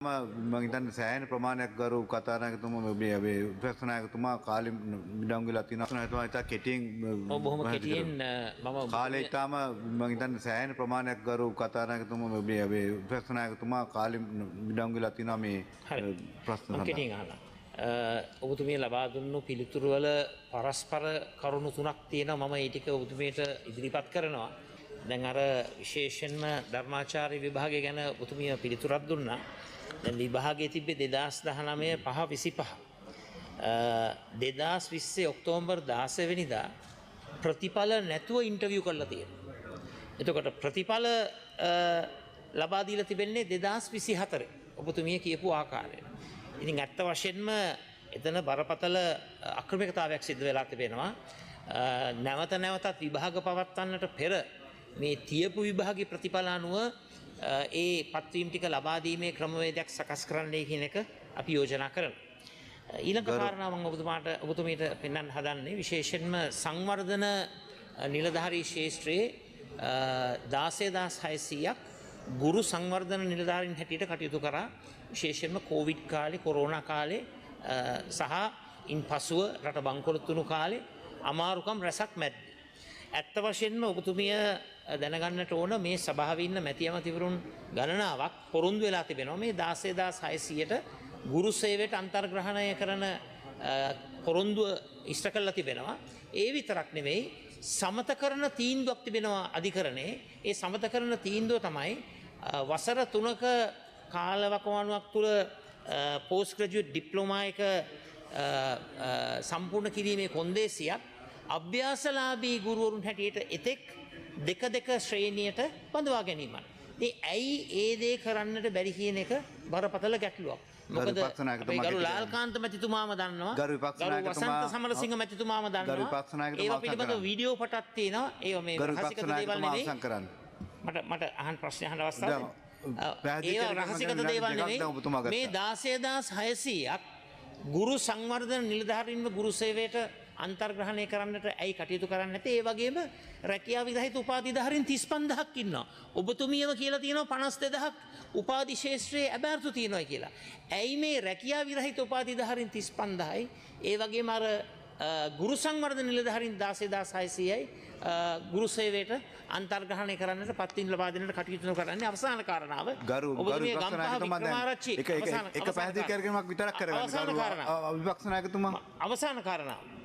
මම හිතන්නේ සෑහෙන ප්‍රමාණයක් ගරු කතානායකතුමා මේ උපස්ථානායකතුමා කාලෙ මිඩංගු වෙලා තියෙනවා. හිතනවා ඉතින් කෙටියෙන් බොහොම කෙටියෙන් මම කාලේ ඊටම මම හිතන්නේ සෑහෙන ප්‍රමාණයක් ගරු කතානායකතුමා මේ උපස්ථානායකතුමා කාලෙ මිඩංගු වෙලා තියෙනවා මේ ප්‍රශ්න සඳහා. කෙටියෙන් අහන්න. ඔබතුමිය ලබා දුන්නු පිළිතුරු වල පරස්පර කරුණු තුනක් තියෙනවා. මම ඒ ටික ඔබතුමියට ඉදිරිපත් කරනවා. දැන් අර විශේෂයෙන්ම ධර්මාචාර්ය විභාගය ගැන ඔබතුමිය පිළිතුරක් දුන්නා. දැන් විභාගයේ තිබ්බේ 2019 5:25. 2020 ඔක්තෝබර් 16 වෙනිදා ප්‍රතිඵල නැතුව ඉන්ටර්විව් කරලා තියෙනවා. එතකොට ප්‍රතිඵල ලබා දීලා තිබෙන්නේ 2024 ඔබතුමිය කියපු ආකාරයට. ඉතින් ඇත්ත වශයෙන්ම එතන බරපතල අක්‍රමිකතාවයක් සිද්ධ වෙලා තිබෙනවා. නැවත නැවතත් විභාග පවත්වන්නට පෙර මේ තියපු විභාගයේ ප්‍රතිඵල අනුව ඒ පත්වීම් ටික ලබා දීමේ ක්‍රමවේදයක් සකස් කරන්නයි කියන එක අපි යෝජනා කරනවා. ඊළඟ කාරණාව මම ඔබතුමීට පෙන්වන්න හදන්නේ විශේෂයෙන්ම සංවර්ධන නිලධාරී ක්ෂේත්‍රයේ 16600ක් ගුරු සංවර්ධන නිලධාරීන් හැටියට කටයුතු කරා. විශේෂයෙන්ම කොවිඩ් කාලේ කොරෝනා කාලේ සහ ඉන් පසුව රට බංකොලොත් වුණු කාලේ අමාරුකම් රැසක් මැද්දේ. ඇත්ත වශයෙන්ම ඔබතුමිය දැනගන්නට ඕන මේ සභාවේ ඉන්න මැති ඇමතිවරුන් ගණනාවක් පොරොන්දු වෙලා තිබෙනවා මේ 16600ට ගුරු සේවයට අන්තර්ග්‍රහණය කරන පොරොන්දුව ඉෂ්ට කරලා තිබෙනවා. ඒ විතරක් නෙවෙයි සමතකරණ තීන්දුවක් තිබෙනවා අධිකරණයේ. ඒ සමතකරණ තීන්දුව තමයි වසර 3ක කාලවකවානුවක් තුළ පෝස්ට් ග්‍රැජුවේට් ඩිප්ලෝමා එක සම්පූර්ණ කිරීමේ කොන්දේසියක් අභ්‍යාසලාභී ගුරුවරුන් හැටියට එතෙක් දෙක ශ්‍රේණියට බඳවා ගැනීමයි. ඉතින් ඇයි ඒ දේ කරන්නට බැරි කියන එක බරපතල ගැටලුවක්. මොකද ගරු ලාල්කාන්ත මැතිතුමාම දන්නවා. ගරු වසන්ත සමරසිංහ මැතිතුමාම දන්නවා. ඒවා පිළිබඳව වීඩියෝ පටක් තියෙනවා. ඒවා මේ රහසිගත දේවල් නෙවෙයි. මට අහන්න ප්‍රශ්න අහන්න අවස්ථාවක්. ඒවා රහසිගත දේවල් නෙවෙයි. මේ 16600ක් ගුරු සංවර්ධන නිලධාරීන්ව ගුරු සේවයට අන්තර්ග්‍රහණය කරන්නට ඇයි කටයුතු කරන්නේ නැත්තේ? ඒ වගේම රැකියාව විරහිත උපාධිධාරීන් 35000ක් ඉන්නවා. ඔබතුමියම කියලා තියෙනවා 52000ක් උපාධි ශාස්ත්‍රයේ අභාර්ථ තියෙනවා කියලා. ඇයි මේ රැකියාව විරහිත උපාධිධාරීන් 35000යි ඒ වගේම අර ගුරු සංවර්ධන නිලධාරීන් 16600යි ගුරු සේවයට අන්තර්ග්‍රහණය කරන්නට පත්වීම් ලබා දෙන්නට කටයුතු කරන්නේ? අවසාන කාරණාව ඔබතුමිය ගම්පහ වික්‍රමාරච්චි එක පැහැදිලි කරගැනීමක් විතරක් කරගන්න. විපක්ෂ 나යකතුමා අවසාන කාරණාව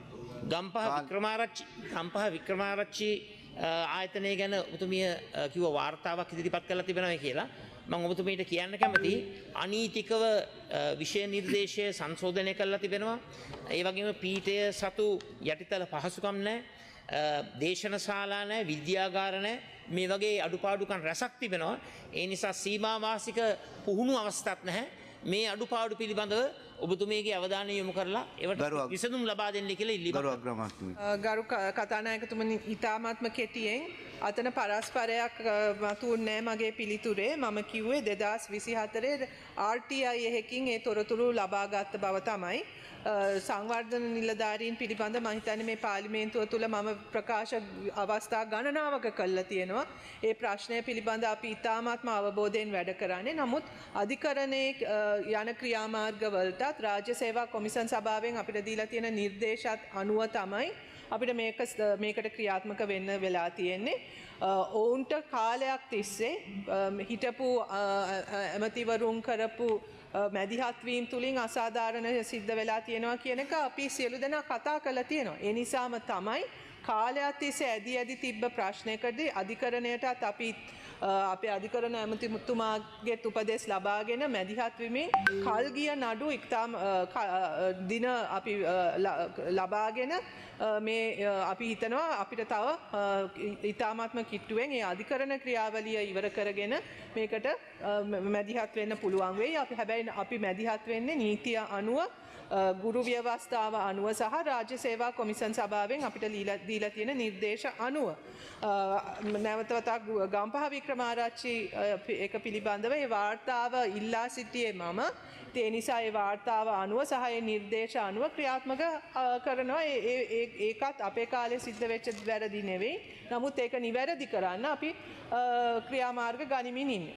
ගම්පහ වික්‍රමාරච්චි ආයතනය ගැන ඔබතුමිය කිව්ව වාර්තාවක් ඉදිරිපත් කරලා තිබෙනවා කියලා. මම ඔබතුමීට කියන්න කැමතියි අනීතිකව විෂය නිර්දේශය සංශෝධනය කරලා තිබෙනවා. ඒ වගේම පීඨය සතු යටිතල පහසුකම් නැහැ. දේශන ශාලා නැහැ, විද්‍යාගාර නැහැ. මේ වගේ අඩුපාඩුකම් රැසක් තිබෙනවා. ඒ නිසා සීමා වාසික පුහුණු අවස්ථාවක් නැහැ. මේ අඩුපාඩු පිළිබඳව ඔබතුමියගේ අවධානය යොමු කරලා ඒවට විසඳුම් ලබා දෙන්න කියලා ඉල්ලීමක්. ගරු කතානායකතුමනි ඉතාමත්ම කෙටියෙන් අතන පරස්පරයක් මතුන්නේ මගේ පිළිතුරේ. මම කිව්වේ 2024 RTI එකකින් ඒ තොරතුරු ලබාගත් බව තමයි. සංවර්ධන නිලධාරීන් පිළිබඳ මම හිතන්නේ මේ පාර්ලිමේන්තුව තුළ මම ප්‍රකාශ අවස්ථා ගණනාවක කළා තියෙනවා. ඒ ප්‍රශ්නය පිළිබඳ අපි ඉතාමත්ම අවබෝධයෙන් වැඩ කරන්නේ. නමුත් අධිකරණයේ යන ක්‍රියාමාර්ගවලටත් රාජ්‍ය සේවා කොමිසම් සභාවෙන් අපිට දීලා තියෙන නිර්දේශات අනුව තමයි අපිට මේකට ක්‍රියාත්මක වෙන්න වෙලා තියෙන්නේ. ඔවුන්ට කාලයක් තිස්සේ හිටපු ඇමතිවරුන් කරපු මැදිහත් වීම තුලින් අසාධාරණ සිද්ධ වෙලා තියෙනවා කියන එක අපි සියලු දෙනා කතා කරලා තියෙනවා. ඒ නිසාම තමයි කාලයක් තිස්සේ ඇදි තිබ්බ ප්‍රශ්නයකදී අධිකරණයටත් අපි අපේ අධිකරණ ඇමතිතුමාගේ උපදෙස් ලබාගෙන මැදිහත් වීමේ කල් ගිය නඩු ඉක්තාම දින අපි ලබාගෙන මේ අපි හිතනවා අපිට තව ඉතාමත්ම කිට්ටුවෙන් ඒ අධිකරණ ක්‍රියාවලිය ඉවර කරගෙන මේකට මැදිහත් වෙන්න පුළුවන් වෙයි. හැබැයි අපි මැදිහත් වෙන්නේ නීතිය අනුව ගුරු ව්‍යවස්ථාව අනුව සහ රාජ්‍ය සේවා කොමිසම් සභාවෙන් අපිට දීලා තියෙන නිර්දේශ අනුව. නැවතවතාවක් ගම්පහ වික්‍රමාරච්චි එක පිළිබඳව ඒ වාර්තාව ඉල්ලා සිටියේ මම. ඒ නිසා ඒ වාර්තාව අනුව සහ ඒ නිර්දේශ අනුව ක්‍රියාත්මක කරනවා. ඒකත් අපේ කාලේ සිද්ධ වෙච්ච වැරදි නෙවෙයි. නමුත් ඒක නිවැරදි කරන්න අපි ක්‍රියාමාර්ග ගනිමින් ඉන්නේ.